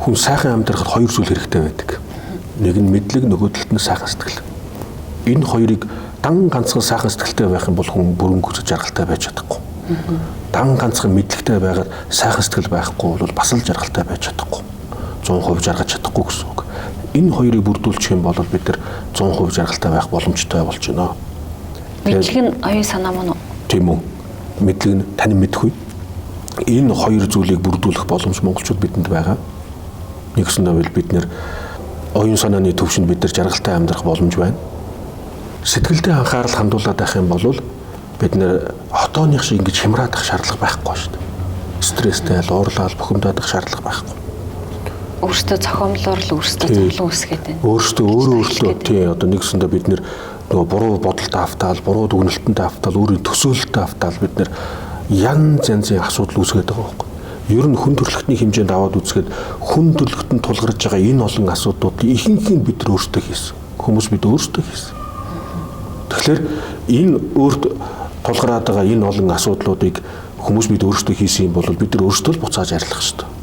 хүн сайхан амьдрахад хоёр зүйл хэрэгтэй байдаг. Нэг нь мэдлэг, нөгөө талд нь сайхан сэтгэл. Энэ хоёрыг дан ганцхан сайхан сэтгэлтэй байх юм бол хүн бүрэн гүйцэд жаргалтай байж чадахгүй. Дан ганцхан мэдлэгтэй байгаад сайхан сэтгэл байхгүй бол бас л жаргалтай байж чадахгүй. 100% жаргаж чадахгүй гэсэн үг. Энэ хоёрыг бүрдүүлчих юм бол бид нар 100% жаргалтай байх боломжтой болж байна. Мэдлэг нь оюун санаа мөн үү? Тийм үү. Мэдлэг нь тань мэдэх үе. Энэ хоёр зүйлийг бүрдүүлэх боломж монголчууд бидэнд байгаа. Нэгсэндээ бид нэр оюун санааны төвшөнд бид нар жаргалтай амьдрах боломж байна. Сэтгэлдээ анхаарал хандуулаад байх юм бол бид нэр хотооных шиг ингэж хямраадах шаардлага байхгүй шүү дээ. Стресстэй, уурлал, бухимдаад шаардлага байхгүй. Өөртөө зохиомлоор л өөртөө зовлон үүсгээд байна. Өөртөө тий одоо нэгсэндээ бид нэр нөгөө буруу бодолд автаал, буруу дүгнэлтэнд автаал, өөрийн төсөөлөлтөд автаал бид нэр янз янзын асуудал үүсгээд байгаа байхгүй. Ер нь хүн төрөлхтний хэмжээнд аваад үзэхэд хүн төрөлхтөнд тулгарч байгаа энэ олон асуудлуудыг ихэнхийг бид нар өөрсдөө хийсэн. Хүмүүс бид өөрсдөө хийсэн. Тэгэхээр энэ өөрт тулгараад байгаа энэ олон асуудлуудыг хүмүүс бид өөрсдөө хийсэн юм бол бид нар өөрсдөө л буцааж арилгах шүү дээ.